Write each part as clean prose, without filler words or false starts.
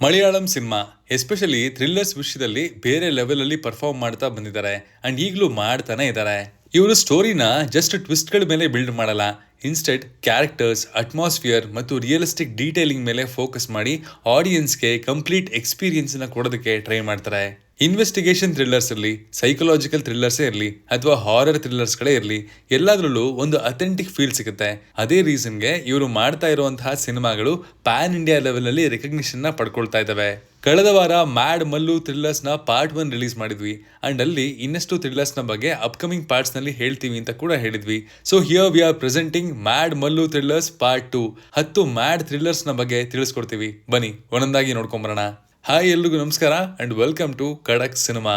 Malayalam cinema especially thrillers ವಿಷಯದಲ್ಲಿ ಬೇರೆ level ಅಲ್ಲಿ ಪರ್ಫಾರ್ಮ್ ಮಾಡ್ತಾ ಬಂದಿದ್ದಾರೆ ಅಂಡ್ ಈಗಲೂ ಮಾಡ್ತಾನೆ ಇದ್ದಾರೆ. ಇವರು ಸ್ಟೋರಿನ ಜಸ್ಟ್ ಟ್ವಿಸ್ಟ್ ಗಳ ಮೇಲೆ ಬಿಲ್ಡ್ ಮಾಡಲ್ಲ, ಇನ್ಸ್ಟೆಡ್ ಕ್ಯಾರೆಕ್ಟರ್ಸ್, ಅಟ್ಮಾಸ್ಫಿಯರ್ ಮತ್ತು ರಿಯಲಿಸ್ಟಿಕ್ ಡೀಟೇಲಿಂಗ್ ಮೇಲೆ ಫೋಕಸ್ ಮಾಡಿ ಆಡಿಯನ್ಸ್ಗೆ ಕಂಪ್ಲೀಟ್ ಎಕ್ಸ್ಪೀರಿಯನ್ಸ್ ನ ಕೊಡೋದಕ್ಕೆ ಟ್ರೈ ಮಾಡ್ತಾರೆ. ಇನ್ವೆಸ್ಟಿಗೇಷನ್ ಥ್ರಿಲ್ಲರ್ಸ್ ಇರಲಿ, ಸೈಕಲಾಜಿಕಲ್ ಥ್ರಿಲ್ಲರ್ಸೇ ಇರಲಿ ಅಥವಾ ಹಾರರ್ ಥ್ರಿಲ್ಲರ್ಸ್ಗಳೇ ಇರಲಿ, ಎಲ್ಲಾದ್ರಲ್ಲೂ ಒಂದು ಅಥೆಂಟಿಕ್ ಫೀಲ್ ಸಿಗುತ್ತೆ. ಅದೇ ರೀಸನ್ಗೆ ಇವರು ಮಾಡ್ತಾ ಇರುವಂತಹ ಸಿನಿಮಾಗಳು ಪ್ಯಾನ್ ಇಂಡಿಯಾ ಲೆವೆಲ್ ಅಲ್ಲಿ ರೆಕಗ್ನಿಷನ್ ನ ಪಡ್ಕೊಳ್ತಾ ಇದ್ದಾವೆ. ಕಳೆದ ವಾರ ಮ್ಯಾಡ್ ಮಲ್ಲು ಥ್ರಿಲ್ಲರ್ಸ್ ನ ಪಾರ್ಟ್ 1 ರಿಲೀಸ್ ಮಾಡಿದ್ವಿ ಅಂಡ್ ಅಲ್ಲಿ ಇನ್ನಷ್ಟು ಥ್ರಿಲ್ಲರ್ಸ್ ನ ಬಗ್ಗೆ ಅಪ್ಕಮಿಂಗ್ ಪಾರ್ಟ್ಸ್ ನಲ್ಲಿ ಹೇಳ್ತೀವಿ ಅಂತ ಕೂಡ ಹೇಳಿದ್ವಿ. So here we are presenting mad Mallu thrillers part 2. 10 mad thrillers ನ ಬಗ್ಗೆ ತಿಳಿಸ್ಕೊಡ್ತೀವಿ, ಬನ್ನಿ ಒಂದೊಂದಾಗಿ ನೋಡ್ಕೊಂಬರೋಣ. ಹಾಯ್, ಎಲ್ರಿಗೂ ನಮಸ್ಕಾರ ಅಂಡ್ ವೆಲ್ಕಮ್ ಟು ಖಡಕ್ ಸಿನಿಮಾ.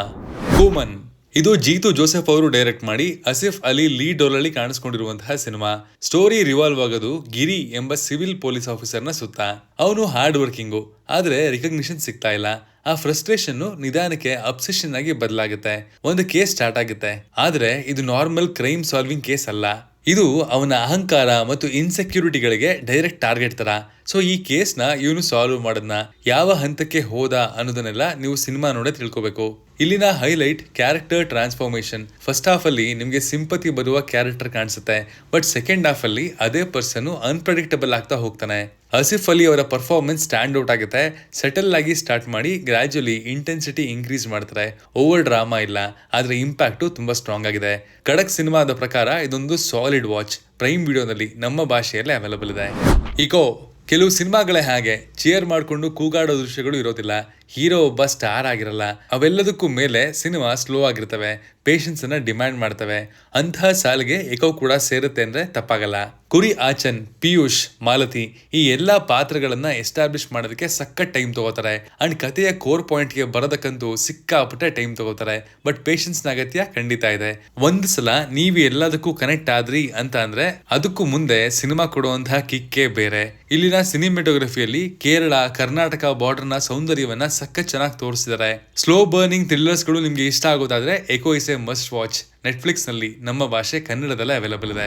ಹೂಮನ್ ಇದು ಜೀತು ಜೋಸೆಫ್ ಅವರು ಡೈರೆಕ್ಟ್ ಮಾಡಿ ಆಸಿಫ್ ಅಲಿ ಲೀಡ್ ರೋಲ್ ಅಲ್ಲಿ ಕಾಣಿಸ್ಕೊಂಡಿರುವಂತಹ ಸಿನಿಮಾ. ಸ್ಟೋರಿ ರಿವಾಲ್ವ್ ಆಗೋದು ಗಿರಿ ಎಂಬ ಸಿವಿಲ್ ಪೊಲೀಸ್ ಆಫೀಸರ್ ನ ಸುತ್ತ. ಅವನು ಹಾರ್ಡ್ ವರ್ಕಿಂಗು, ಆದ್ರೆ ರಿಕಗ್ನಿಷನ್ ಸಿಗ್ತಾ ಇಲ್ಲ. ಆ ಫ್ರಸ್ಟ್ರೇಷನ್ ನಿಧಾನಕ್ಕೆ ಅಬ್ಸೆಷನ್ ಆಗಿ ಬದಲಾಗುತ್ತೆ. ಒಂದು ಕೇಸ್ ಸ್ಟಾರ್ಟ್ ಆಗುತ್ತೆ, ಆದ್ರೆ ಇದು ನಾರ್ಮಲ್ ಕ್ರೈಮ್ ಸಾಲ್ವಿಂಗ್ ಕೇಸ್ ಅಲ್ಲ. ಇದು ಅವನ ಅಹಂಕಾರ ಮತ್ತು ಇನ್ಸೆಕ್ಯೂರಿಟಿಗಳಿಗೆ ಡೈರೆಕ್ಟ್ ಟಾರ್ಗೆಟ್ ತರ. ಸೊ ಈ ಕೇಸ್ನ ಇವನು ಸಾಲ್ವ್ ಮಾಡೋದನ್ನ ಯಾವ ಹಂತಕ್ಕೆ ಹೋದ ಅನ್ನೋದನ್ನೆಲ್ಲ ನೀವು ಸಿನಿಮಾ ನೋಡೇ ತಿಳ್ಕೊಬೇಕು. ಇಲ್ಲಿನ highlight character transformation. First half ಅಲ್ಲಿ ನಿಮ್ಗೆ ಸಿಂಪತಿ ಬರುವ ಕ್ಯಾರೆಕ್ಟರ್ ಕಾಣಿಸುತ್ತೆ, ಬಟ್ ಸೆಕೆಂಡ್ ಹಾಫ್ ಅಲ್ಲಿ ಅದೇ ಪರ್ಸನ್ ಅನ್ಪ್ರೆಡಿಕ್ಟಬಲ್ ಆಗ್ತಾ ಹೋಗ್ತಾನೆ. ಆಸಿಫ್ ಅಲಿ ಅವರ ಪರ್ಫಾರ್ಮೆನ್ಸ್ ಸ್ಟ್ಯಾಂಡ್ ಔಟ್ ಆಗುತ್ತೆ. ಸೆಟಲ್ ಆಗಿ ಸ್ಟಾರ್ಟ್ ಮಾಡಿ ಗ್ರಾಜುಯಲಿ ಇಂಟೆನ್ಸಿಟಿ ಇನ್ಕ್ರೀಸ್ ಮಾಡ್ತಾರೆ. ಓವರ್ ಡ್ರಾಮಾ ಇಲ್ಲ, ಆದ್ರೆ ಇಂಪ್ಯಾಕ್ಟ್ ತುಂಬಾ ಸ್ಟ್ರಾಂಗ್ ಆಗಿದೆ. ಖಡಕ್ ಸಿನಿಮಾದ ಪ್ರಕಾರ ಇದೊಂದು ಸಾಲಿಡ್ ವಾಚ್. ಪ್ರೈಮ್ ವಿಡಿಯೋನಲ್ಲಿ ನಮ್ಮ ಭಾಷೆಯಲ್ಲೇ ಅವೈಲಬಲ್ ಇದೆ. ಇಕೋ ಕೆಲವು ಸಿನಿಮಾಗಳೇ ಹಾಗೆ ಚೇರ್ ಮಾಡಿಕೊಂಡು ಕೂಗಾಡೋ ದೃಶ್ಯಗಳು ಇರೋದಿಲ್ಲ, ಹೀರೋ ಒಬ್ಬ ಸ್ಟಾರ್ ಆಗಿರಲ್ಲ. ಅವೆಲ್ಲದಕ್ಕೂ ಮೇಲೆ ಸಿನಿಮಾ ಸ್ಲೋ ಆಗಿರ್ತವೆ, ಪೇಷನ್ಸ್ ಅನ್ನ ಡಿಮ್ಯಾಂಡ್ ಮಾಡ್ತವೆ. ಅಂತಹ ಸಾಲಿಗೆ ಎಕೋ ಕೂಡ ಸೇರುತ್ತೆ ಅಂದ್ರೆ ತಪ್ಪಾಗಲ್ಲ. ಕುರಿ ಆಚನ್, ಪಿಯೂಷ್, ಮಾಲತಿ ಈ ಎಲ್ಲಾ ಪಾತ್ರಗಳನ್ನ ಎಸ್ಟಾಬ್ಲಿಷ್ ಮಾಡೋದಕ್ಕೆ ಸಖತ್ ಟೈಮ್ ತಗೋತಾರೆ ಅಂಡ್ ಕಥೆಯ ಕೋರ್ ಪಾಯಿಂಟ್ ಗೆ ಬರೋದಕ್ಕಂತೂ ಸಿಕ್ಕಾಪಟ್ಟೆ ಟೈಮ್ ತಗೋತಾರೆ. ಬಟ್ ಪೇಷನ್ಸ್ ನ ಅಗತ್ಯ ಖಂಡಿತ ಇದೆ. ಒಂದ್ ಸಲ ನೀವು ಎಲ್ಲದಕ್ಕೂ ಕನೆಕ್ಟ್ ಆದ್ರಿ ಅಂತ ಅಂದ್ರೆ ಅದಕ್ಕೂ ಮುಂದೆ ಸಿನಿಮಾ ಕೊಡುವಂತಹ ಕಿಕ್ಕೇ ಬೇರೆ. ಇಲ್ಲಿನ ಸಿನಿಮೆಟೋಗ್ರಫಿಯಲ್ಲಿ ಕೇರಳ ಕರ್ನಾಟಕ ಬಾರ್ಡರ್ ನ ಸೌಂದರ್ಯವನ್ನ ಸಖತ್ ಚೆನ್ನಾಗಿ ತೋರಿಸಿದ್ದಾರೆ. ಸ್ಲೋ ಬರ್ನಿಂಗ್ ಥ್ರಿಲ್ಲರ್ಸ್ ಗಳು ನಿಮ್ಗೆ ಇಷ್ಟ ಆಗೋದಾದ್ರೆ Echo is a must watch. Netflix ನಲ್ಲಿ ನಮ್ಮ ಭಾಷೆ ಕನ್ನಡದಲ್ಲೇ ಅವೈಲಬಲ್ ಇದೆ.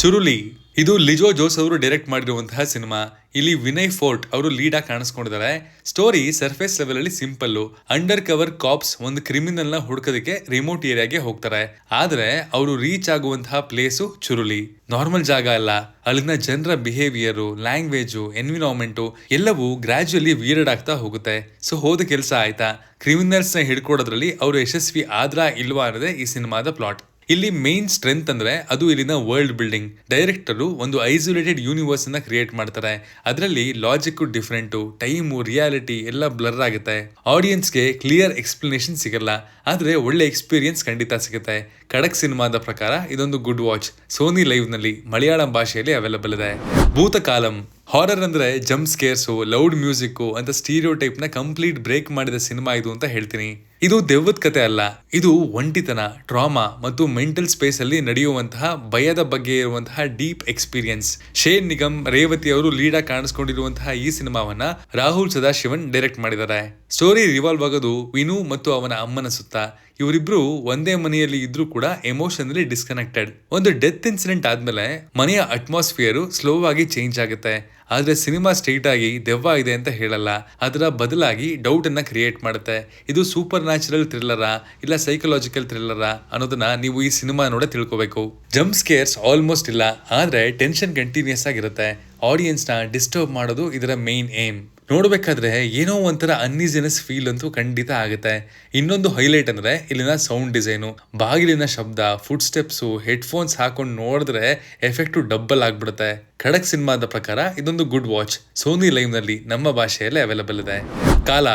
ಚುರುಲಿ ಇದು ಲಿಜೋ ಜೋಸ್ ಅವರು ಡೈರೆಕ್ಟ್ ಮಾಡಿರುವಂತಹ ಸಿನಿಮಾ. ಇಲ್ಲಿ ವಿನಯ್ ಫೋರ್ಟ್ ಅವರು ಲೀಡ್ ಆಗಿ ಕಾಣಿಸ್ಕೊಂಡಿದ್ದಾರೆ. ಸ್ಟೋರಿ ಸರ್ಫೇಸ್ ಲೆವೆಲ್ ಅಲ್ಲಿ ಸಿಂಪಲ್. ಅಂಡರ್ ಕವರ್ ಕಾಪ್ಸ್ ಒಂದು ಕ್ರಿಮಿನಲ್ ನ ಹುಡುಕೋದಕ್ಕೆ ರಿಮೋಟ್ ಏರಿಯಾಗೆ ಹೋಗ್ತಾರೆ. ಆದ್ರೆ ಅವರು ರೀಚ್ ಆಗುವಂತಹ ಪ್ಲೇಸು ಚುರುಲಿ. ನಾರ್ಮಲ್ ಜಾಗ ಅಲ್ಲ. ಅಲ್ಲಿನ ಜನರ ಬಿಹೇವಿಯರ್, ಲ್ಯಾಂಗ್ವೇಜ್, ಎನ್ವಿರಾನ್ಮೆಂಟ್ ಎಲ್ಲವೂ ಗ್ರಾಜುಯಲಿ ವೀರ್ಡ್ ಆಗ್ತಾ ಹೋಗುತ್ತೆ. ಸೊ ಹೋದ ಕೆಲಸ ಆಯ್ತಾ, ಕ್ರಿಮಿನಲ್ಸ್ ನ ಹಿಡ್ಕೊಡೋದ್ರಲ್ಲಿ ಅವರು ಯಶಸ್ವಿ ಆದ್ರಾ ಇಲ್ವಾ ಅನ್ನೋದೇ ಈ ಸಿನಿಮಾದ ಪ್ಲಾಟ್. ಇಲ್ಲಿ ಮೇನ್ ಸ್ಟ್ರೆಂತ್ ಅಂದ್ರೆ ಅದು ಇಲ್ಲಿನ ವರ್ಲ್ಡ್ ಬಿಲ್ಡಿಂಗ್. ಡೈರೆಕ್ಟರು ಒಂದು ಐಸೋಲೇಟೆಡ್ ಯೂನಿವರ್ಸ್ ಅನ್ನ ಕ್ರಿಯೇಟ್ ಮಾಡ್ತಾರೆ. ಅದರಲ್ಲಿ ಲಾಜಿಕ್ ಡಿಫ್ರೆಂಟು, ಟೈಮು, ರಿಯಾಲಿಟಿ ಎಲ್ಲ ಬ್ಲರ್ ಆಗುತ್ತೆ. ಆಡಿಯನ್ಸ್ಗೆ ಕ್ಲಿಯರ್ ಎಕ್ಸ್ಪ್ಲನೇಷನ್ ಸಿಗಲ್ಲ, ಆದ್ರೆ ಒಳ್ಳೆ ಎಕ್ಸ್ಪೀರಿಯನ್ಸ್ ಖಂಡಿತ ಸಿಗುತ್ತೆ. ಖಡಕ್ ಸಿನಿಮಾದ ಪ್ರಕಾರ ಇದೊಂದು ಗುಡ್ ವಾಚ್. ಸೋನಿ ಲೈವ್ ನಲ್ಲಿ ಮಲಯಾಳಂ ಭಾಷೆಯಲ್ಲಿ ಅವೈಲಬಲ್ ಇದೆ. ಭೂತಕಾಲಂ ಹಾರರ್ ಅಂದ್ರೆ ಜಂಪ್ ಸ್ಕೇರ್ಸು, ಲೌಡ್ ಮ್ಯೂಸಿಕ್ ಅಂತ ಸ್ಟೀರಿಯೋ ಟೈಪ್ ನ ಕಂಪ್ಲೀಟ್ ಬ್ರೇಕ್ ಮಾಡಿದ ಸಿನಿಮಾ ಇದು ಅಂತ ಹೇಳ್ತೀನಿ. ಇದು ದೆವ್ವದ ಕತೆ ಅಲ್ಲ, ಇದು ಒಂಟಿತನ, ಟ್ರಾಮಾ ಮತ್ತು ಮೆಂಟಲ್ ಸ್ಪೇಸ್ ಅಲ್ಲಿ ನಡೆಯುವಂತಹ ಭಯದ ಬಗ್ಗೆ ಇರುವಂತಹ deep experience. Shane Nigam, Revathi ಅವರು ಲೀಡ್ ಆಗಿ ಕಾಣಿಸ್ಕೊಂಡಿರುವಂತಹ ಈ ಸಿನಿಮಾವನ್ನ ರಾಹುಲ್ ಸದಾಶಿವನ್ ಡೈರೆಕ್ಟ್ ಮಾಡಿದ್ದಾರೆ. ಸ್ಟೋರಿ ರಿವಾಲ್ವ್ ಆಗೋದು ವಿನು ಮತ್ತು ಅವನ ಅಮ್ಮನ ಸುತ್ತ. ಇವರಿಬ್ರು ಒಂದೇ ಮನೆಯಲ್ಲಿ ಇದ್ರೂ ಕೂಡ ಎಮೋಷನಲಿ ಡಿಸ್ಕನೆಕ್ಟೆಡ್. ಒಂದು ಡೆತ್ ಇನ್ಸಿಡೆಂಟ್ ಆದ್ಮೇಲೆ ಮನೆಯ ಅಟ್ಮಾಸ್ಫಿಯರ್ ಸ್ಲೋ ಆಗಿ ಚೇಂಜ್ ಆಗುತ್ತೆ. ಆದ್ರೆ ಸಿನಿಮಾ ಸ್ಟ್ರೈಟ್ ಆಗಿ ದೆವ್ವ ಇದೆ ಅಂತ ಹೇಳಲ್ಲ, ಅದರ ಬದಲಾಗಿ ಡೌಟ್ ಅನ್ನ ಕ್ರಿಯೇಟ್ ಮಾಡುತ್ತೆ. ಇದು ಸೂಪರ್ ನ್ಯಾಚುರಲ್ ಥ್ರಿಲ್ಲರಾ ಇಲ್ಲ ಸೈಕಲಾಜಿಕಲ್ ಥ್ರಿಲ್ಲರಾ ಅನ್ನೋದನ್ನ ನೀವು ಈ ಸಿನಿಮಾ ನೋಡೇ ತಿಳ್ಕೋಬೇಕು. ಜಂಪ್ ಸ್ಕೇರ್ಸ್ ಆಲ್ಮೋಸ್ಟ್ ಇಲ್ಲ, ಆದ್ರೆ ಟೆನ್ಷನ್ ಕಂಟಿನ್ಯೂಸ್ ಆಗಿರುತ್ತೆ. ಆಡಿಯನ್ಸ್ ನ ಡಿಸ್ಟರ್ಬ್ ಮಾಡೋದು ಇದರ ಮೇನ್ ಏಮ್. ನೋಡ್ಬೇಕಾದ್ರೆ ಏನೋ ಒಂಥರ ಅನ್ಈಸಿನೆಸ್ ಫೀಲ್ ಅಂತೂ ಖಂಡಿತ ಆಗುತ್ತೆ. ಇನ್ನೊಂದು ಹೈಲೈಟ್ ಅಂದ್ರೆ ಇಲ್ಲಿನ ಸೌಂಡ್ ಡಿಸೈನು, ಬಾಗಿಲಿನ ಶಬ್ದ, ಫುಡ್ ಸ್ಟೆಪ್ಸು, ಹೆಡ್ಫೋನ್ಸ್ ಹಾಕೊಂಡು ನೋಡಿದ್ರೆ ಎಫೆಕ್ಟು ಡಬ್ಬಲ್ ಆಗ್ಬಿಡುತ್ತೆ. ಖಡಕ್ ಸಿನಿಮಾದ ಪ್ರಕಾರ ಇದೊಂದು ಗುಡ್ ವಾಚ್. ಸೋನಿ ಲೈವ್ ನಲ್ಲಿ ನಮ್ಮ ಭಾಷೆಯಲ್ಲೇ ಅವೈಲಬಲ್ ಇದೆ. ಕಾಲ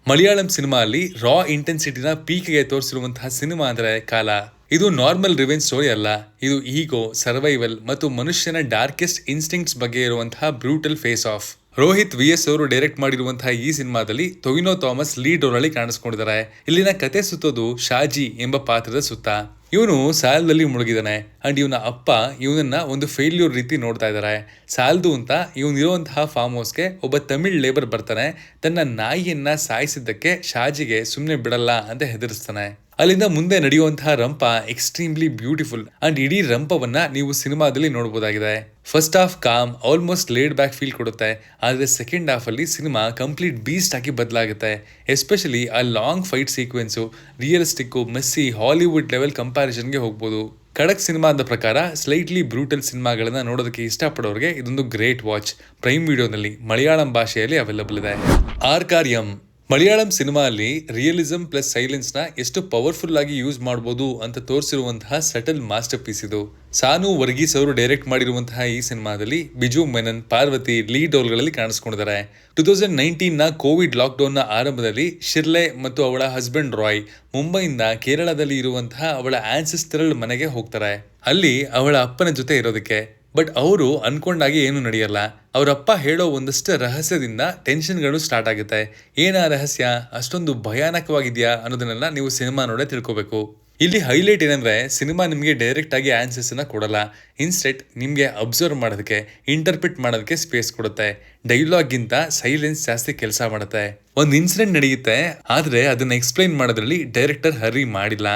ಮಲಯಾಳಂ ಸಿನಿಮಾ ಅಲ್ಲಿ ರಾ ಇಂಟೆನ್ಸಿಟಿನ ಪೀಕ್ಗೆ ತೋರಿಸಿರುವಂತಹ ಸಿನಿಮಾ ಅಂದ್ರೆ ಕಾಲ. ಇದು ನಾರ್ಮಲ್ ರಿವೆಂಜ್ ಸ್ಟೋರಿ ಅಲ್ಲ, ಇದು ಈಗೋ, ಸರ್ವೈವಲ್ ಮತ್ತು ಮನುಷ್ಯನ ಡಾರ್ಕೆಸ್ಟ್ ಇನ್ಸ್ಟಿಂಕ್ಟ್ಸ್ ಬಗ್ಗೆ ಇರುವಂತಹ brutal face of. Rohit VS ಅವರು ಡೈರೆಕ್ಟ್ ಮಾಡಿರುವಂತಹ ಈ ಸಿನಿಮಾದಲ್ಲಿ ಟೊವಿನೋ ಥಾಮಸ್ ಲೀಡ್ ರೋಲ್ ಅಲ್ಲಿ ಕಾಣಿಸ್ಕೊಂಡಿದ್ದಾರೆ. ಇಲ್ಲಿನ ಕತೆ ಸುತ್ತೋದು ಶಾಜಿ ಎಂಬ ಪಾತ್ರದ ಸುತ್ತ. ಇವನು ಸಾಲದಲ್ಲಿ ಮುಳುಗಿದಾನೆ ಅಂಡ್ ಇವನ ಅಪ್ಪ ಇವನನ್ನ ಒಂದು ಫೇಲ್ಯೂರ್ ರೀತಿ ನೋಡ್ತಾ ಇದ್ದಾರೆ. ಸಾಲದು ಅಂತ ಇವನಿರುವಂತಹ ಫಾರ್ಮ್ ಹೌಸ್ಗೆ ಒಬ್ಬ ತಮಿಳ್ ಲೇಬರ್ ಬರ್ತಾನೆ. ತನ್ನ ನಾಯಿಯನ್ನ ಸಾಯಿಸಿದ್ದಕ್ಕೆ ಶಾಜಿಗೆ ಸುಮ್ಮನೆ ಬಿಡಲ್ಲ ಅಂತ ಹೆದರಿಸ್ತಾನೆ. ಅಲ್ಲಿಂದ ಮುಂದೆ ನಡೆಯುವಂತಹ ರಂಪ ಎಕ್ಸ್ಟ್ರೀಮ್ಲಿ ಬ್ಯೂಟಿಫುಲ್ ಅಂಡ್ ಇಡೀ ರಂಪವನ್ನ ನೀವು ಸಿನಿಮಾದಲ್ಲಿ ನೋಡಬಹುದಾಗಿದೆ. First half calm almost laid back feel ಕೊಡುತ್ತೆ, ಆದರೆ ಸೆಕೆಂಡ್ ಹಾಫ್ ಅಲ್ಲಿ ಸಿನಿಮಾ ಕಂಪ್ಲೀಟ್ ಬೀಸ್ಟ್ ಆಗಿ ಬದಲಾಗುತ್ತೆ. ಎಸ್ಪೆಷಲಿ ಆ long fight sequence realistic messy Hollywood level ಕಂಪ್ಯಾರಿಸನ್ಗೆ ಹೋಗ್ಬೋದು. ಖಡಕ್ ಸಿನಿಮಾದ ಪ್ರಕಾರ ಸ್ಲೈಟ್ಲಿ ಬ್ರೂಟಲ್ ಸಿನಿಮಾಗಳನ್ನ ನೋಡೋದಕ್ಕೆ ಇಷ್ಟಪಡೋರಿಗೆ ಇದೊಂದು ಗ್ರೇಟ್ ವಾಚ್. ಪ್ರೈಮ್ ವಿಡಿಯೋನಲ್ಲಿ ಮಲಯಾಳಂ ಭಾಷೆಯಲ್ಲಿ ಅವೈಲಬಲ್ ಇದೆ. ಆರ್ಕಾರ್ಯಂ ಮಲಯಾಳಂ ಸಿನಿಮಾ ಅಲ್ಲಿ ರಿಯಲಿಸಂ ಪ್ಲಸ್ ಸೈಲೆನ್ಸ್ ನ ಎಷ್ಟು ಪವರ್ಫುಲ್ ಆಗಿ ಯೂಸ್ ಮಾಡಬಹುದು ಅಂತ ತೋರಿಸಿರುವಂತಹ ಸಟಲ್ ಮಾಸ್ಟರ್ ಪೀಸ್ ಇದು. ಸಾನು ವರ್ಗೀಸ್ ಅವರು ಡೈರೆಕ್ಟ್ ಮಾಡಿರುವಂತಹ ಈ ಸಿನಿಮಾದಲ್ಲಿ ಬಿಜು ಮೆನನ್, ಪಾರ್ವತಿ ಲೀಡ್ ರೋಲ್ಗಳಲ್ಲಿ ಕಾಣಿಸ್ಕೊಂಡಿದ್ದಾರೆ. 2019 ನ ಕೋವಿಡ್ ಲಾಕ್ಡೌನ್ ನ ಆರಂಭದಲ್ಲಿ ಶಿರ್ಲೆ ಮತ್ತು ಅವಳ ಹಸ್ಬೆಂಡ್ ರಾಯ್ ಮುಂಬೈಯಿಂದ ಕೇರಳದಲ್ಲಿ ಇರುವಂತಹ ಅವಳ ಆನ್ಸೆಸ್ಟರಲ್ ಮನೆಗೆ ಹೋಗ್ತಾರೆ. ಅಲ್ಲಿ ಅವಳ ಅಪ್ಪನ ಜೊತೆ ಇರೋದಕ್ಕೆ. ಬಟ್ ಅವರು ಅನ್ಕೊಂಡಾಗೆ ಏನು ನಡೆಯಲ್ಲ. ಅವರಪ್ಪ ಹೇಳೋ ಒಂದಷ್ಟು ರಹಸ್ಯದಿಂದ ಟೆನ್ಷನ್ಗಳು ಸ್ಟಾರ್ಟ್ ಆಗುತ್ತೆ. ಏನ ರಹಸ್ಯ, ಅಷ್ಟೊಂದು ಭಯಾನಕವಾಗಿದೆಯಾ ಅನ್ನೋದನ್ನೆಲ್ಲ ನೀವು ಸಿನಿಮಾ ನೋಡೇ ತಿಳ್ಕೊಬೇಕು. ಇಲ್ಲಿ ಹೈಲೈಟ್ ಏನಂದ್ರೆ ಸಿನಿಮಾ ನಿಮಗೆ ಡೈರೆಕ್ಟ್ ಆಗಿ ಆನ್ಸರ್ಸ್ ಅನ್ನ ಕೊಡಲ್ಲ. ಇನ್ಸ್ಟೆಟ್ ನಿಮಗೆ ಅಬ್ಸರ್ವ್ ಮಾಡೋದಕ್ಕೆ, ಇಂಟರ್ಪ್ರಿಟ್ ಮಾಡೋದಕ್ಕೆ ಸ್ಪೇಸ್ ಕೊಡುತ್ತೆ. ಡೈಲಾಗ್ ಗಿಂತ ಸೈಲೆನ್ಸ್ ಜಾಸ್ತಿ ಕೆಲಸ ಮಾಡುತ್ತೆ. ಒಂದು ಇನ್ಸಿಡೆಂಟ್ ನಡೆಯುತ್ತೆ, ಆದ್ರೆ ಅದನ್ನ ಎಕ್ಸ್ಪ್ಲೈನ್ ಮಾಡೋದ್ರಲ್ಲಿ ಡೈರೆಕ್ಟರ್ ಹರಿ ಮಾಡಿಲ್ಲ.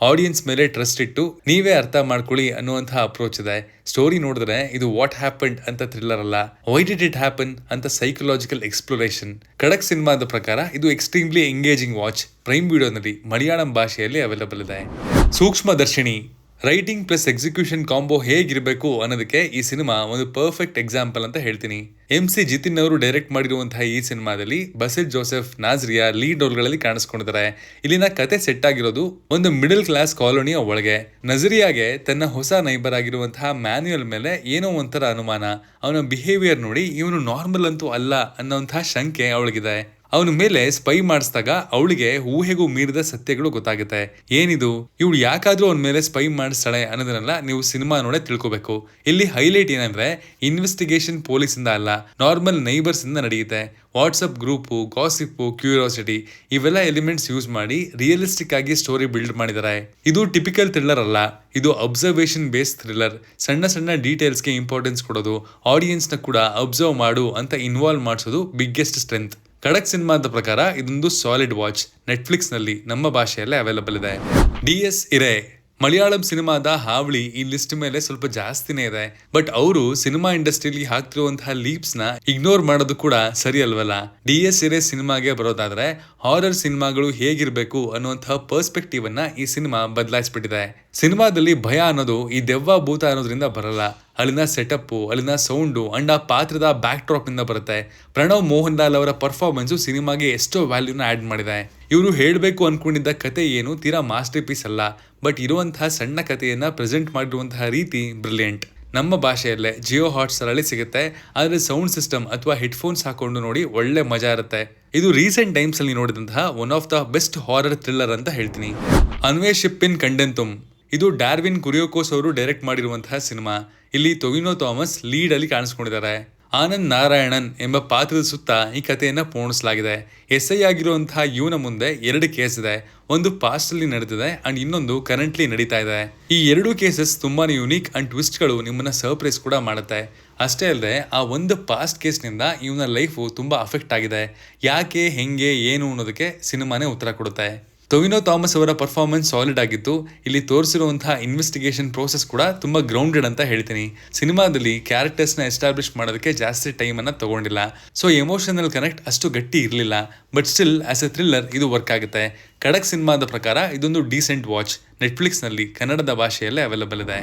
ಆಡಿಯನ್ಸ್ ಮೇಲೆ ಟ್ರಸ್ಟ್ ಇಟ್ಟು ನೀವೇ ಅರ್ಥ ಮಾಡ್ಕೊಳ್ಳಿ ಅನ್ನುವಂತಹ ಅಪ್ರೋಚ್ ಇದೆ. ಸ್ಟೋರಿ ನೋಡಿದ್ರೆ ಇದು ವಾಟ್ ಹ್ಯಾಪನ್ಡ್ ಅಂತ ಥ್ರಿಲ್ಲರ್ ಅಲ್ಲ, ವೈ ಡಿಡ್ ಇಟ್ ಹ್ಯಾಪನ್ ಅಂತ ಸೈಕಲಾಜಿಕಲ್ ಎಕ್ಸ್ಪ್ಲೋರೇಷನ್. ಖಡಕ್ ಸಿನಿಮಾದ ಪ್ರಕಾರ ಇದು ಎಕ್ಸ್ಟ್ರೀಮ್ಲಿ ಎಂಗೇಜಿಂಗ್ ವಾಚ್. ಪ್ರೈಮ್ ವಿಡಿಯೋನಲ್ಲಿ ಮಲಯಾಳಂ ಭಾಷೆಯಲ್ಲಿ ಅವೈಲಬಲ್ ಇದೆ. ಸೂಕ್ಷ್ಮದರ್ಶಿನಿ ರೈಟಿಂಗ್ ಪ್ಲಸ್ ಎಕ್ಸಿಕ್ಯೂಷನ್ ಕಾಂಬೋ ಹೇಗಿರಬೇಕು ಅನ್ನೋದಕ್ಕೆ ಈ ಸಿನಿಮಾ ಒಂದು ಪರ್ಫೆಕ್ಟ್ ಎಕ್ಸಾಂಪಲ್ ಅಂತ ಹೇಳ್ತೀನಿ. MC ಜಿತಿನ್ ಅವರು ಡೈರೆಕ್ಟ್ ಮಾಡಿರುವಂತಹ ಈ ಸಿನಿಮಾದಲ್ಲಿ ಬಸಿತ್ ಜೋಸೆಫ್, ನಾಜ್ರಿಯಾ ಲೀಡ್ ರೋಲ್ಗಳಲ್ಲಿ ಕಾಣಿಸ್ಕೊಂಡಿದ್ದಾರೆ. ಇಲ್ಲಿನ ಕತೆ ಸೆಟ್ ಆಗಿರೋದು ಒಂದು ಮಿಡಲ್ ಕ್ಲಾಸ್ ಕಾಲೋನಿಯ ಒಳಗೆ. ನಜರಿಯಾಗೆ ತನ್ನ ಹೊಸ ನೈಬರ್ ಆಗಿರುವಂತಹ ಮ್ಯಾನ್ಯುಯಲ್ ಮೇಲೆ ಏನೋ ಒಂಥರ ಅನುಮಾನ. ಅವನ ಬಿಹೇವಿಯರ್ ನೋಡಿ ಇವನು ನಾರ್ಮಲ್ ಅಂತೂ ಅಲ್ಲ ಅನ್ನೋಂತಹ ಶಂಕೆ ಅವಳಿಗಿದೆ. ಅವನ ಮೇಲೆ ಸ್ಪೈ ಮಾಡಿಸಿದಾಗ ಅವಳಿಗೆ ಊಹೆಗೂ ಮೀರಿದ ಸತ್ಯಗಳು ಗೊತ್ತಾಗುತ್ತೆ. ಏನಿದು, ಇವಳು ಯಾಕಾದ್ರೂ ಅವನ ಮೇಲೆ ಸ್ಪೈ ಮಾಡಿಸ್ತಾಳೆ ಅನ್ನೋದನ್ನೆಲ್ಲ ನೀವು ಸಿನಿಮಾ ನೋಡೇ ತಿಳ್ಕೊಬೇಕು. ಇಲ್ಲಿ ಹೈಲೈಟ್ ಏನಂದ್ರೆ ಇನ್ವೆಸ್ಟಿಗೇಷನ್ ಪೊಲೀಸ್ ಇಂದ ಅಲ್ಲ, ನಾರ್ಮಲ್ ನೈಬರ್ಸ್ ಇಂದ ನಡೆಯುತ್ತೆ. ವಾಟ್ಸಪ್ ಗ್ರೂಪು, ಗಾಸಿಪ್ಪು, ಕ್ಯೂರಿಯಾಸಿಟಿ ಇವೆಲ್ಲ ಎಲಿಮೆಂಟ್ಸ್ ಯೂಸ್ ಮಾಡಿ ರಿಯಲಿಸ್ಟಿಕ್ ಆಗಿ ಸ್ಟೋರಿ ಬಿಲ್ಡ್ ಮಾಡಿದ್ದಾರೆ. ಇದು ಟಿಪಿಕಲ್ ಥ್ರಿಲ್ಲರ್ ಅಲ್ಲ, ಇದು ಅಬ್ಸರ್ವೇಷನ್ ಬೇಸ್ಡ್ ಥ್ರಿಲ್ಲರ್. ಸಣ್ಣ ಸಣ್ಣ ಡೀಟೇಲ್ಸ್ಗೆ ಇಂಪಾರ್ಟೆನ್ಸ್ ಕೊಡೋದು, ಆಡಿಯನ್ಸ್ನ ಕೂಡ ಅಬ್ಸರ್ವ್ ಮಾಡು ಅಂತ ಇನ್ವಾಲ್ವ್ ಮಾಡಿಸೋದು ಬಿಗ್ಗೆಸ್ಟ್ ಸ್ಟ್ರೆಂತ್. ಖಡಕ್ ಸಿನಿಮಾದ ಪ್ರಕಾರ ಇದೊಂದು ಸಾಲಿಡ್ ವಾಚ್. ನೆಟ್ಫ್ಲಿಕ್ಸ್ ನಲ್ಲಿ ನಮ್ಮ ಭಾಷೆಯಲ್ಲೇ ಅವೈಲಬಲ್ ಇದೆ. DS ಇರೆ ಮಲಯಾಳಂ ಸಿನಿಮಾದ ಹಾವಳಿ ಈ ಲಿಸ್ಟ್ ಮೇಲೆ ಸ್ವಲ್ಪ ಜಾಸ್ತಿನೇ ಇದೆ. ಬಟ್ ಅವರು ಸಿನಿಮಾ ಇಂಡಸ್ಟ್ರಿಯಲ್ಲಿ ಹಾಕ್ತಿರುವಂತಹ ಲೀಪ್ಸ್ ನ ಇಗ್ನೋರ್ ಮಾಡೋದು ಕೂಡ ಸರಿ ಅಲ್ವಲ್ಲ. DS ಇರೆ ಸಿನಿಮಾಗೆ ಬರೋದಾದ್ರೆ ಹಾರರ್ ಸಿನಿಮಾಗಳು ಹೇಗಿರ್ಬೇಕು ಅನ್ನುವಂತಹ ಪರ್ಸ್ಪೆಕ್ಟಿವ್ ಅನ್ನ ಈ ಸಿನಿಮಾ ಬದಲಾಯಿಸ್ಬಿಟ್ಟಿದೆ. ಸಿನಿಮಾದಲ್ಲಿ ಭಯ ಅನ್ನೋದು ಈ ದೆವ್ವ ಭೂತ ಅನ್ನೋದ್ರಿಂದ ಬರಲ್ಲ, ಅಲ್ಲಿನ ಸೆಟಪ್, ಅಲ್ಲಿನ ಸೌಂಡು ಅಂಡ್ ಆ ಪಾತ್ರದ ಬ್ಯಾಕ್ ಡ್ರಾಪ್ ಇಂದ ಬರುತ್ತೆ. ಪ್ರಣವ್ ಮೋಹನ್ ಲಾಲ್ ಅವರ ಪರ್ಫಾರ್ಮೆನ್ಸ್ ಸಿನಿಮಾಗೆ ಎಷ್ಟೋ ವ್ಯಾಲ್ಯೂನ ಆಡ್ ಮಾಡಿದೆ. ಇವರು ಹೇಳಬೇಕು ಅನ್ಕೊಂಡಿದ್ದ ಕತೆ ಏನು ತೀರಾ ಮಾಸ್ಟರ್ ಪೀಸ್ ಅಲ್ಲ, ಬಟ್ ಇರುವಂತಹ ಸಣ್ಣ ಕಥೆಯನ್ನ ಪ್ರೆಸೆಂಟ್ ಮಾಡಿರುವಂತಹ ರೀತಿ ಬ್ರಿಲಿಯಂಟ್. ನಮ್ಮ ಭಾಷೆಯಲ್ಲೇ ಜಿಯೋ ಹಾಟ್ಸ್ಟಾರ್ ಅಲ್ಲಿ ಸಿಗುತ್ತೆ, ಆದ್ರೆ ಸೌಂಡ್ ಸಿಸ್ಟಮ್ ಅಥವಾ ಹೆಡ್ಫೋನ್ಸ್ ಹಾಕೊಂಡು ನೋಡಿ ಒಳ್ಳೆ ಮಜಾ ಇರುತ್ತೆ. ಇದು ರೀಸೆಂಟ್ ಟೈಮ್ಸ್ ಅಲ್ಲಿ ನೋಡಿದಂತಹ one of the best horror thriller ಅಂತ ಹೇಳ್ತೀನಿ. ಅನ್ವೇಷಿಪ್ ಇನ್ ಕಂಡೆಂತುಮ್ ಇದು ಡಾರ್ವಿನ್ ಕುರಿಯೋಕೋಸ್ ಅವರು ಡೈರೆಕ್ಟ್ ಮಾಡಿರುವಂತಹ ಸಿನಿಮಾ. ಇಲ್ಲಿ ಟೊವಿನೋ ಥಾಮಸ್ ಲೀಡ್ ಅಲ್ಲಿ ಕಾಣಿಸ್ಕೊಂಡಿದ್ದಾರೆ. ಆನಂದ್ ನಾರಾಯಣನ್ ಎಂಬ ಪಾತ್ರದ ಸುತ್ತ ಈ ಕಥೆಯನ್ನ ಪೋಣಿಸಲಾಗಿದೆ. SI ಆಗಿರುವಂತಹ ಇವನ ಮುಂದೆ 2 ಕೇಸ್ ಇದೆ. ಒಂದು ಪಾಸ್ಟ್ ಅಲ್ಲಿ ನಡೆದಿದೆ ಅಂಡ್ ಇನ್ನೊಂದು ಕರೆಂಟ್ಲಿ ನಡೀತಾ ಇದೆ. ಈ 2 ಕೇಸಸ್ ತುಂಬಾನೇ ಯುನೀಕ್ ಅಂಡ್ ಟ್ವಿಸ್ಟ್ಗಳು ನಿಮ್ಮನ್ನ ಸರ್ಪ್ರೈಸ್ ಕೂಡ ಮಾಡುತ್ತೆ. ಅಷ್ಟೇ ಅಲ್ಲದೆ ಆ ಒಂದು ಪಾಸ್ಟ್ ಕೇಸ್ನಿಂದ ಇವನ ಲೈಫು ತುಂಬಾ ಅಫೆಕ್ಟ್ ಆಗಿದೆ. ಯಾಕೆ, ಹೆಂಗೆ, ಏನು ಅನ್ನೋದಕ್ಕೆ ಸಿನಿಮಾನೇ ಉತ್ತರ ಕೊಡುತ್ತೆ. ಟೊವಿನೋ ಥಾಮಸ್ ಅವರ ಪರ್ಫಾರ್ಮೆನ್ಸ್ ಸಾಲಿಡ್ ಆಗಿತ್ತು. ಇಲ್ಲಿ ತೋರಿಸಿರುವಂತಹ ಇನ್ವೆಸ್ಟಿಗೇಷನ್ ಪ್ರೋಸೆಸ್ ಕೂಡ ತುಂಬಾ ಗ್ರೌಂಡೆಡ್ ಅಂತ ಹೇಳ್ತೀನಿ. ಸಿನಿಮಾದಲ್ಲಿ ಕ್ಯಾರೆಕ್ಟರ್ಸ್ನ ಎಸ್ಟಾಬ್ಲಿಷ್ ಮಾಡೋದಕ್ಕೆ ಜಾಸ್ತಿ ಟೈಮ್ ಅನ್ನ ತಗೊಂಡಿಲ್ಲ, ಸೊ ಎಮೋಷನಲ್ ಕನೆಕ್ಟ್ ಅಷ್ಟು ಗಟ್ಟಿ ಇರಲಿಲ್ಲ. But still as A thriller ಇದು ವರ್ಕ್ ಆಗುತ್ತೆ. ಖಡಕ್ ಸಿನಿಮಾದ ಪ್ರಕಾರ ಇದೊಂದು ಡೀಸೆಂಟ್ ವಾಚ್. ನೆಟ್ಫ್ಲಿಕ್ಸ್ ನಲ್ಲಿ ಕನ್ನಡದ ಭಾಷೆಯಲ್ಲೇ ಅವೈಲಬಲ್ ಇದೆ.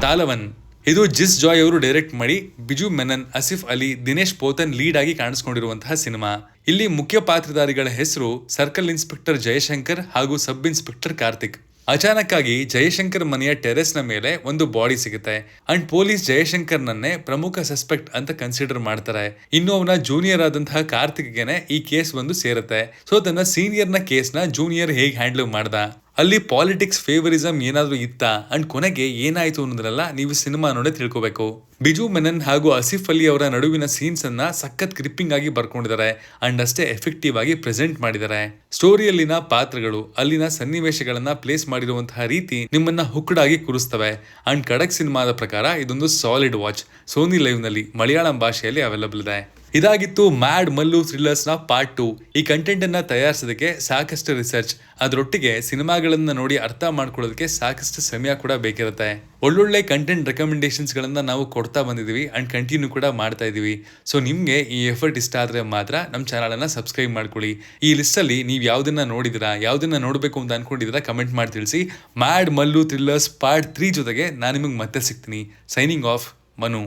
ತಾಲವನ್ ಇದು ಜಿಸ್ ಜಾಯ್ ಅವರು ಡೈರೆಕ್ಟ್ ಮಾಡಿ ಬಿಜು ಮೆನನ್, ಆಸಿಫ್ ಅಲಿ, ದಿನೇಶ್ ಪೋತನ್ ಲೀಡ್ ಆಗಿ ಕಾಣಿಸ್ಕೊಂಡಿರುವಂತಹ ಸಿನಿಮಾ. ಇಲ್ಲಿ ಮುಖ್ಯ ಪಾತ್ರಧಾರಿಗಳ ಹೆಸರು ಸರ್ಕಲ್ ಇನ್ಸ್ಪೆಕ್ಟರ್ ಜಯಶಂಕರ್ ಹಾಗೂ ಸಬ್ ಇನ್ಸ್ಪೆಕ್ಟರ್ ಕಾರ್ತಿಕ್. ಅಚಾನಕ್ ಆಗಿ ಜಯಶಂಕರ್ ಮನೆಯ ಟೆರೆಸ್ ನ ಮೇಲೆ ಒಂದು ಬಾಡಿ ಸಿಗುತ್ತೆ ಅಂಡ್ ಪೊಲೀಸ್ ಜಯಶಂಕರ್ ನನ್ನೇ ಪ್ರಮುಖ ಸಸ್ಪೆಕ್ಟ್ ಅಂತ ಕನ್ಸಿಡರ್ ಮಾಡ್ತಾರೆ. ಇನ್ನು ಅವನ ಜೂನಿಯರ್ ಆದಂತಹ ಕಾರ್ತಿಕ್ಗೆನೆ ಈ ಕೇಸ್ ಒಂದು ಸೇರುತ್ತೆ. ಸೊ ತನ್ನ ಸೀನಿಯರ್ ನ ಕೇಸ್ ನ ಜೂನಿಯರ್ ಹೇಗೆ ಹ್ಯಾಂಡಲ್ ಮಾಡ್ದ, ಅಲ್ಲಿ ಪಾಲಿಟಿಕ್ಸ್ ಫೇವರಿಸಮ್ ಏನಾದ್ರೂ ಇತ್ತಾ ಅಂಡ್ ಕೊನೆಗೆ ಏನಾಯ್ತು ಅನ್ನೋದ್ರೆಲ್ಲ ನೀವು ಸಿನಿಮಾ ನೋಡೇ ತಿಳ್ಕೋಬೇಕು. ಬಿಜು ಮೆನನ್ ಹಾಗೂ ಆಸಿಫ್ ಅಲಿ ಅವರ ನಡುವಿನ ಸೀನ್ಸ್ ಅನ್ನ ಸಖತ್ ಗ್ರಿಪ್ಪಿಂಗ್ ಆಗಿ ಬರ್ಕೊಂಡಿದ್ದಾರೆ ಅಂಡ್ ಅಷ್ಟೇ ಎಫೆಕ್ಟಿವ್ ಆಗಿ ಪ್ರೆಸೆಂಟ್ ಮಾಡಿದ್ದಾರೆ. ಸ್ಟೋರಿಯಲ್ಲಿನ ಪಾತ್ರಗಳು, ಅಲ್ಲಿನ ಸನ್ನಿವೇಶಗಳನ್ನ ಪ್ಲೇಸ್ ಮಾಡಿರುವಂತಹ ರೀತಿ ನಿಮ್ಮನ್ನ ಹುಕ್ಡ್ ಆಗಿ ಕೂರಿಸ್ತವೆ. ಅಂಡ್ ಖಡಕ್ ಸಿನಿಮಾದ ಪ್ರಕಾರ ಇದೊಂದು ಸಾಲಿಡ್ ವಾಚ್. ಸೋನಿ ಲೈವ್ ನಲ್ಲಿ ಮಲಯಾಳಂ ಭಾಷೆಯಲ್ಲಿ ಅವೈಲಬಲ್ ಇದೆ. ಇದಾಗಿತ್ತು ಮ್ಯಾಡ್ ಮಲ್ಲು ಥ್ರಿಲ್ಲರ್ಸ್ ನ ಪಾರ್ಟ್ 2. ಈ ಕಂಟೆಂಟ್ ಅನ್ನ ತಯಾರಿಸೋದಕ್ಕೆ ಸಾಕಷ್ಟು ರಿಸರ್ಚ್, ಅದರೊಟ್ಟಿಗೆ ಸಿನಿಮಾಗಳನ್ನ ನೋಡಿ ಅರ್ಥ ಮಾಡ್ಕೊಳ್ಳೋದಕ್ಕೆ ಸಾಕಷ್ಟು ಸಮಯ ಕೂಡ ಬೇಕಿರುತ್ತೆ. ಒಳ್ಳೊಳ್ಳೆ ಕಂಟೆಂಟ್ ರೆಕಮೆಂಡೇಶನ್ಸ್ ಗಳನ್ನ ನಾವು ಕೊಡ್ತಾ ಬಂದಿದೀವಿ ಅಂಡ್ ಕಂಟಿನ್ಯೂ ಕೂಡ ಮಾಡ್ತಾ ಇದೀವಿ. ಸೊ ನಿಮ್ಗೆ ಈ ಎಫರ್ಟ್ ಇಷ್ಟ ಆದ್ರೆ ಮಾತ್ರ ನಮ್ಮ ಚಾನಲ್ ಅನ್ನ ಸಬ್ಸ್ಕ್ರೈಬ್ ಮಾಡ್ಕೊಳ್ಳಿ. ಈ ಲಿಸ್ಟ್ ಅಲ್ಲಿ ನೀವು ಯಾವ್ದನ್ನ ನೋಡಿದಿರಾ, ಯಾವ್ದನ್ನ ನೋಡ್ಬೇಕು ಅಂತ ಅನ್ಕೊಂಡಿದ್ದೀರಾ ಕಮೆಂಟ್ ಮಾಡಿ ತಿಳಿಸಿ. ಮ್ಯಾಡ್ ಮಲ್ಲು ಥ್ರಿಲ್ಲರ್ಸ್ ಪಾರ್ಟ್ 3 ಜೊತೆಗೆ ನಾನು ನಿಮಗೆ ಮತ್ತೆ ಸಿಗ್ತೀನಿ. Signing off, Manu.